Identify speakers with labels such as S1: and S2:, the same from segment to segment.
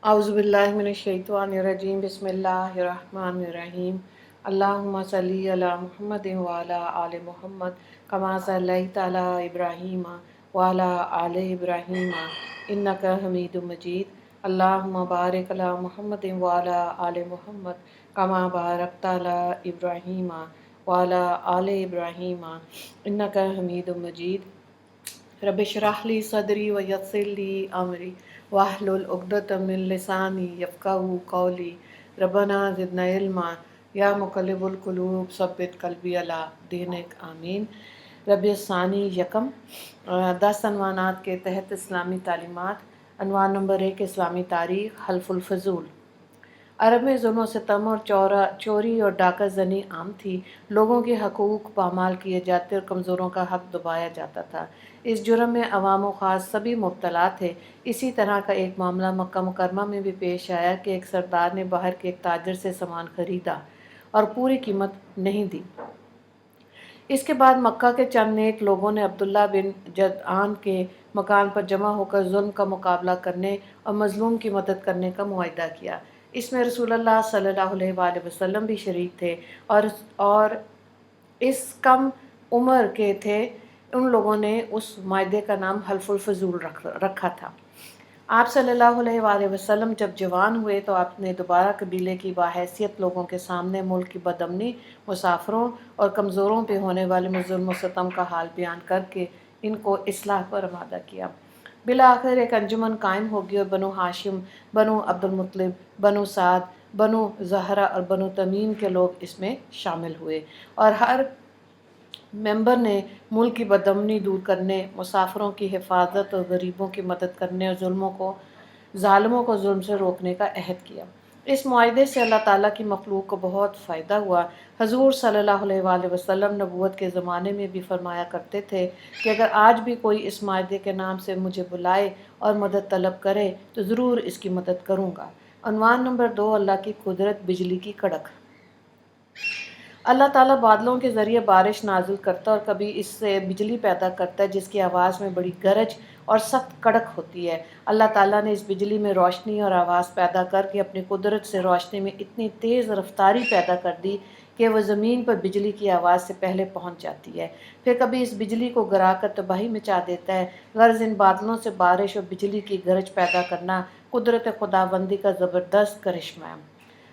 S1: औज़ुबिल्लाहिमिनश्शैतानिर्रजीम बिस्मिल्लाहिर्रहमानिर्रहीम अल्लाहुम्मा सल्ली अला मुहम्मदिन व अला आलि मुहम्मद कमा सल्लैता अला इब्राहीम व अला आलि इब्राहीम इन्नका हमीदुम मजीद अल्लाहुम्मा बारिक अला मुहम्मदिन व अला आलि मुहम्मद कमा बारकता अला इब्राहीम व अला आलि इब्राहीम इन्नका हमीदुम मजीद रब्बि इश्रह ली सदरी व यस्सिर ली अमरी वाहलुल उक़दतम मिन लिसानी यफ़क़हू क़ौली रब्बना ज़िदना इल्मा या मुक़ल्लिबुल क़ुलूब सब्बित क़ल्बी अला दीनिक आमीन। रबीउ सानी यकम 10 अनवानात के तहत इस्लामी तालीमात। अनवान नंबर 1 इस्लामी तारीख़ हल्फ़ुल फ़ुज़ूल। अरब में ज़ुल्म सितम और चोरी और डाका ज़नी आम थी। लोगों के हकूक़ पामाल किए जाते और कमज़ोरों का हक़ दबाया जाता था। इस जुर्म में अवाम व ख़ास सभी मुब्तला थे। इसी तरह का एक मामला मक्का मुकरमा में भी पेश आया कि एक सरदार ने बाहर के एक ताजर से सामान ख़रीदा और पूरी कीमत नहीं दी। इसके बाद मक्का के चंद नेक लोगों ने अब्दुल्ला बिन जदआन के मकान पर जमा होकर जुल्म का मुकाबला करने और मज़लूम की मदद करने का मुआहदा किया। इसमें रसूलुल्लाह सल्लल्लाहु अलैहि वसल्लम भी शरीक थे और इस कम उम्र के थे। उन लोगों ने उस मायदे का नाम हल्फ़ुल फ़ुज़ूल रखा था। आप सल्लल्लाहु अलैहि वसल्लम जब जवान हुए तो आपने दोबारा कबीले की बाहैसियत लोगों के सामने मुल्क की बदअमनी, मुसाफिरों और कमज़ोरों पे होने वाले जुल्म सितम का हाल बयान करके इनको इस्लाह पर आमादा किया। बिलाखिर एक अंजुमन कायम होगी और बनु हाशिम, बनु अब्दुल मुत्तलिब, बनु साद, बनु ज़हरा और बनु तमीम के लोग इसमें शामिल हुए और हर मेंबर ने मुल्क की बदअमनी दूर करने, मुसाफिरों की हिफाजत और गरीबों की मदद करने और ज़ालिमों को जुल्म से रोकने का अहद किया। इस मुआहदे से अल्लाह ताला की मखलूक को बहुत फ़ायदा हुआ। हजूर सल्लल्लाहु अलैहि वसल्लम नबूवत के ज़माने में भी फरमाया करते थे कि अगर आज भी कोई इस मुआहदे के नाम से मुझे बुलाए और मदद तलब करे तो ज़रूर इसकी मदद करूँगा। उन्वान नंबर 2 अल्लाह की कुदरत, बिजली की कड़क। अल्लाह ताला बादलों के ज़रिए बारिश नाजिल करता है और कभी इससे बिजली पैदा करता है जिसकी आवाज़ में बड़ी गरज और सख्त कड़क होती है। अल्लाह ताला ने इस बिजली में रोशनी और आवाज़ पैदा करके अपनी कुदरत से रोशनी में इतनी तेज़ रफ्तारी पैदा कर दी कि वह ज़मीन पर बिजली की आवाज़ से पहले पहुँच जाती है। फिर कभी इस बिजली को गिरा कर तबाही मचा देता है। गर्ज़ इन बादलों से बारिश और बिजली की गरज पैदा करना कुदरत खुदाबंदी का ज़बरदस्त करिश्मा है।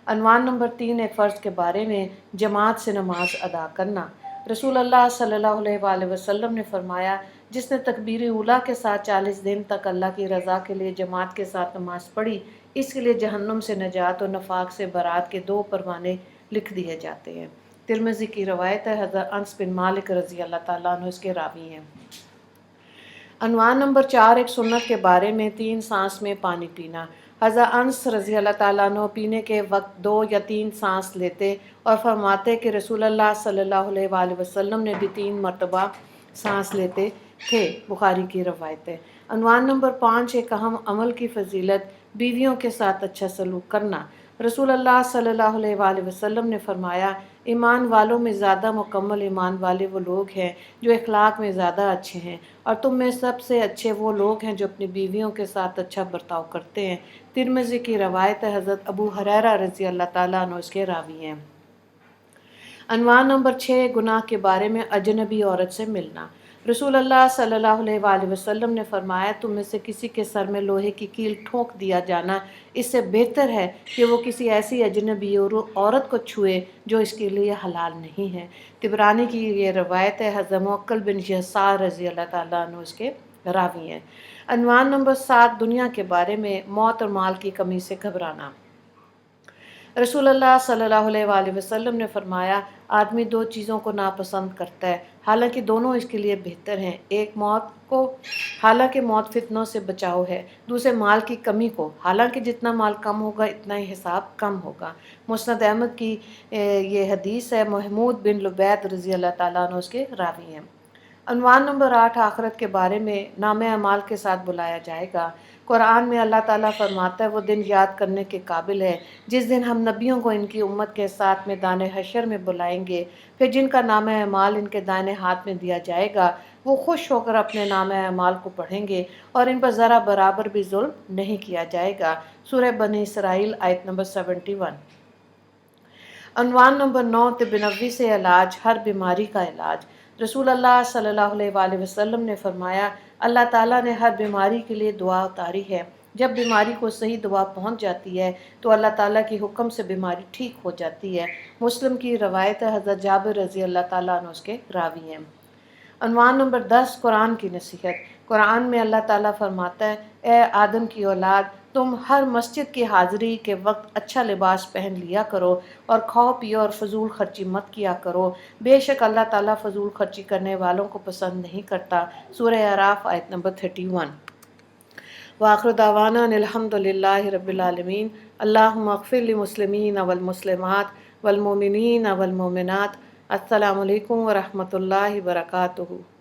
S1: अनवान नंबर 3 एक फ़र्ज़ के बारे में जमात से नमाज अदा करना। रसूलुल्लाह सल्लल्लाहु अलैहि वसल्लम ने फरमाया, जिसने तकबीर उला के साथ 40 दिन तक अल्लाह की रज़ा के लिए जमात के साथ नमाज पढ़ी, इसके लिए जहन्नुम से नजात और नफाक से बरात के 2 परवाने लिख दिए जाते हैं। तिरमिज़ी की रवायत है। हज़रत अनस बिन मालिक रज़ी अल्लाह ताला अन्हु इसके रावी हैं। अनवान नंबर 4 एक सुन्नत के बारे में 3 सांस में पानी पीना। हज़रत अनस रज़ी अल्लाह ताला अन्हु पीने के वक्त 2 या 3 सांस लेते और फरमाते कि रसूलुल्लाह सल्लल्लाहु अलैहि वसल्लम ने भी 3 मरतबा सांस लेते थे। बुखारी की रवायत है। अनवान नंबर 5 एक अहम अमल की फजीलत, बीवियों के साथ अच्छा सलूक करना। रसूलुल्लाह सल्लल्लाहु अलैहि वसल्लम ने फरमाया, ईमान वालों में ज़्यादा मुकम्मल ईमान वाले वो लोग हैं जो इखलाक में ज़्यादा अच्छे हैं, और तुम में सबसे अच्छे वो लोग हैं जो अपनी बीवियों के साथ अच्छा बर्ताव करते हैं। तिरमिज़ी की रवायत है। हज़रत अबू हुरैरा रज़ी अल्लाह ताला अन्हु इसके रावी हैं। अनवान नंबर 6 गुनाह के बारे में अजनबी औरत से मिलना। रसूलुल्लाह सल्लल्लाहु अलैहि वसल्लम ने फरमाया, तुम में से किसी के सर में लोहे की कील ठोंक दिया जाना इससे बेहतर है कि वो किसी ऐसी अजनबी औरत को छुए जो इसके लिए हलाल नहीं है। तिबरानी की ये रवायत है। हज़रत मुअक्किल बिन यसार रज़ी अल्लाह ताला अन्हु इसके रावी हैं। अनवान नंबर 7 दुनिया के बारे में मौत और माल की कमी से घबराना। रसूलुल्लाह सल्लल्लाहु अलैहि वसल्लम ने फरमाया, आदमी 2 चीज़ों को नापसंद करता है, हालांकि दोनों इसके लिए बेहतर हैं। एक मौत को, हालांकि मौत फितनों से बचाव है। दूसरे माल की कमी को, हालांकि जितना माल कम होगा इतना ही हिसाब कम होगा। मुस्नद अहमद की ये हदीस है। महमूद बिन लुबैद रज़ी अल्लाह ताला अन्हु उसके रावी हैं। अनवान नंबर 8 आखिरत के बारे में नामे अमाल के साथ बुलाया जाएगा। कुरान में अल्लाह ताला फरमाता है, वो दिन याद करने के काबिल है जिस दिन हम नबियों को इनकी उम्मत के साथ में दाने हशर में बुलाएंगे। फिर जिनका नामे अमाल इनके दाहिने हाथ में दिया जाएगा وہ خوش ہو کر اپنے نامہ اعمال کو پڑھیں گے اور ان پر ذرا برابر بھی ظلم نہیں کیا جائے گا۔ سورہ بنی اسرائیل آیت نمبر 71۔ عنوان نمبر 9، طب نبوی سے علاج، ہر بیماری کا علاج۔ رسول اللہ صلی اللہ علیہ وآلہ وسلم نے فرمایا، اللہ تعالیٰ نے ہر بیماری کے لیے دعا اتاری ہے۔ جب بیماری کو صحیح دوا پہنچ جاتی ہے تو اللہ تعالیٰ کی حکم سے بیماری ٹھیک ہو جاتی ہے۔ مسلم کی روایت ہے، حضرت جابر رضی اللہ تعالیٰ عنہ اس کے راوی ہیں۔ عنوان نمبر 10، قرآن کی نصیحت۔ قرآن میں اللہ تعالیٰ فرماتا ہے، اے آدم کی اولاد، تم ہر مسجد کی حاضری کے وقت اچھا لباس پہن لیا کرو اور کھاؤ پیو اور فضول خرچی مت کیا کرو، بے شک اللہ تعالیٰ فضول خرچی کرنے والوں کو پسند نہیں کرتا۔ سورہ اعراف آیت نمبر 31۔ وآخر دعوانا ان الحمد للہ رب العالمین۔ اللہم اغفر للمسلمین والمسلمات والمؤمنین والمؤمنات۔ السلام علیکم ورحمۃ اللہ وبرکاتہ۔